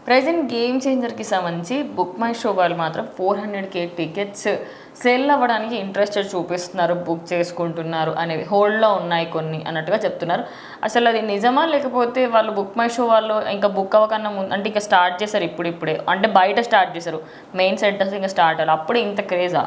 Present game చేంజర్కి సంబంధించి book my show వాళ్ళు మాత్రం 400K టికెట్స్ సేల్ అవ్వడానికి ఇంట్రెస్టెడ్ చూపిస్తున్నారు, బుక్ చేసుకుంటున్నారు అనేవి హోల్డ్లో ఉన్నాయి కొన్ని అన్నట్టుగా చెప్తున్నారు. అసలు అది నిజమా, లేకపోతే వాళ్ళు బుక్ మై షో వాళ్ళు ఇంకా బుక్ అవ్వకన్నా ముందు అంటే ఇంకా స్టార్ట్ చేశారు ఇప్పుడిప్పుడే, అంటే బయట స్టార్ట్ చేశారు, మెయిన్ సెంటర్స్ ఇంకా స్టార్ట్ అవ్వాలి, అప్పుడే ఇంత క్రేజా?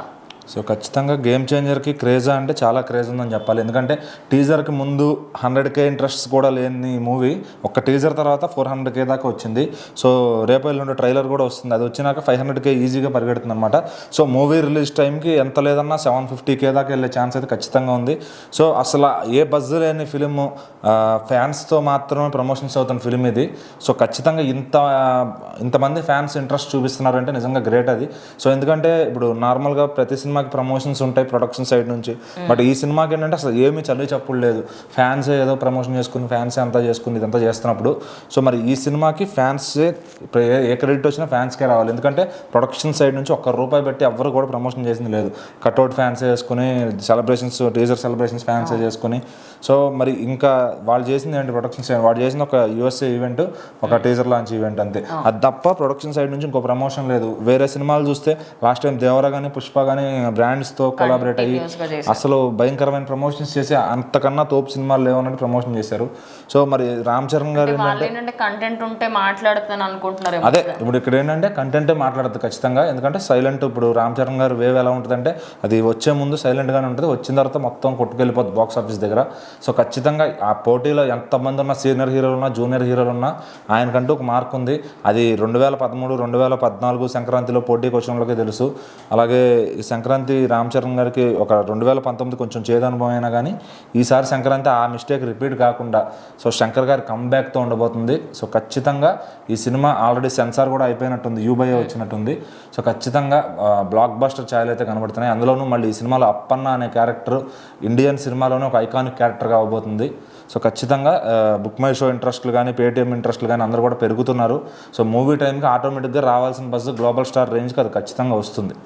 సో ఖచ్చితంగా గేమ్ చేంజర్కి క్రేజా అంటే చాలా క్రేజ్ ఉందని చెప్పాలి. ఎందుకంటే టీజర్కి ముందు 100K ఇంట్రెస్ట్ కూడా లేని మూవీ ఒక టీజర్ తర్వాత 400K దాకా వచ్చింది. సో రేపు ఎల్లుండి ట్రైలర్ కూడా వస్తుంది, అది వచ్చినాక 500K ఈజీగా పరిగెడుతుంది అనమాట. సో మూవీ రిలీజ్ టైంకి ఎంత లేదన్నా 750K దాకా వెళ్ళే ఛాన్స్ అయితే ఖచ్చితంగా ఉంది. సో అసలు ఏ బజ్ లేని ఫిలిం, ఫ్యాన్స్తో మాత్రమే ప్రమోషన్స్ అవుతున్న ఫిలిం ఇది. సో ఖచ్చితంగా ఇంతమంది ఫ్యాన్స్ ఇంట్రెస్ట్ చూపిస్తున్నారంటే నిజంగా గ్రేట్ అది. సో ఎందుకంటే ఇప్పుడు నార్మల్గా ప్రతి సినిమాకి ప్రమోషన్స్ ఉంటాయి ప్రొడక్షన్ సైడ్ నుంచి, బట్ ఈ సినిమాకి ఏంటంటే అసలు ఏమీ చల్లి చప్పుడు లేదు. ఫ్యాన్స్ ఏదో ప్రమోషన్ చేసుకుని ఫ్యాన్స్ అంతా చేసుకుని ఇదంతా చేస్తున్నప్పుడు, సో మరి ఈ సినిమాకి ఫ్యాన్స్ ఏ క్రెడిట్ వచ్చినా ఫ్యాన్స్కే రావాలి. ఎందుకంటే ప్రొడక్షన్ సైడ్ నుంచి ₹1 పెట్టి ఎవరు కూడా ప్రమోషన్ చేసింది లేదు. కట్అవుట్ ఫ్యాన్స్ చేసుకుని, సెలబ్రేషన్స్ టీజర్ సెలబ్రేషన్స్ ఫ్యాన్స్ చేసుకుని, సో మరి ఇంకా వాళ్ళు చేసింది ఏంటి ప్రొడక్షన్ సైడ్, వాళ్ళు చేసింది ఒక USA ఈవెంట్, ఒక టీజర్ లాంచ్ ఈవెంట్ అంతే. అది తప్ప ప్రొడక్షన్ సైడ్ నుంచి ఇంకో ప్రమోషన్ లేదు. వేరే సినిమాలు చూస్తే లాస్ట్ టైం దేవరా కానీ పుష్ప కానీ బ్రాండ్స్తో కొలాబరేట్ అయ్యి అసలు భయంకరమైన ప్రమోషన్స్ చేసి అంతకన్నా తోపు సినిమాలు లేవన్నట్టు ప్రమోషన్ చేశారు. సో మరి రామ్ చరణ్ గారు ఏంటంటే కంటెంట్ ఉంటే మాట్లాడుతాను అనుకుంటున్నారు. అదే ఇప్పుడు ఇక్కడ ఏంటంటే కంటెంటే మాట్లాడుతుంది ఖచ్చితంగా. ఎందుకంటే సైలెంట్, ఇప్పుడు రామ్ చరణ్ గారు వేవ్ ఎలా ఉంటుందంటే అది వచ్చే ముందు సైలెంట్గానే ఉంటుంది, వచ్చిన తర్వాత మొత్తం కొట్టుకెళ్ళిపోతుంది బాక్స్ ఆఫీస్ దగ్గర. సో ఖచ్చితంగా ఆ పోటీలో ఎంతమంది ఉన్నా, సీనియర్ హీరోలు ఉన్నా, జూనియర్ హీరోలు ఉన్నా, ఆయనకంటూ ఒక మార్క్ ఉంది. అది 2013, 2014 సంక్రాంతిలో పోటీకి వచ్చినోళ్ళకి తెలుసు. అలాగే ఈ సంక్రాంతి రామ్ చరణ్ గారికి ఒక 2019 కొంచెం చేదు అనుభవం అయినా కానీ ఈసారి సంక్రాంతి ఆ మిస్టేక్ రిపీట్ కాకుండా సో శంకర్ గారి కంబ్యాక్తో ఉండబోతుంది. సో ఖచ్చితంగా ఈ సినిమా ఆల్రెడీ సెన్సార్ కూడా అయిపోయినట్టుంది, యూబై వచ్చినట్టుంది. సో ఖచ్చితంగా బ్లాక్ బస్టర్ ఛాయలు అయితే కనబడుతున్నాయి. అందులోనూ మళ్ళీ ఈ సినిమాలో అప్పన్న అనే క్యారెక్టర్ ఇండియన్ సినిమాలోనే ఒక ఐకానిక్ క్యారెక్టర్గా అవబోతుంది. సో ఖచ్చితంగా బుక్ మై షో ఇంట్రెస్ట్లు కానీ, పేటీఎం ఇంట్రెస్ట్లు కానీ అందరూ కూడా పెరుగుతున్నారు. సో మూవీ టైంకి ఆటోమేటిక్గా రావాల్సిన బస్సు గ్లోబల్ స్టార్ రేంజ్కి అది ఖచ్చితంగా వస్తుంది.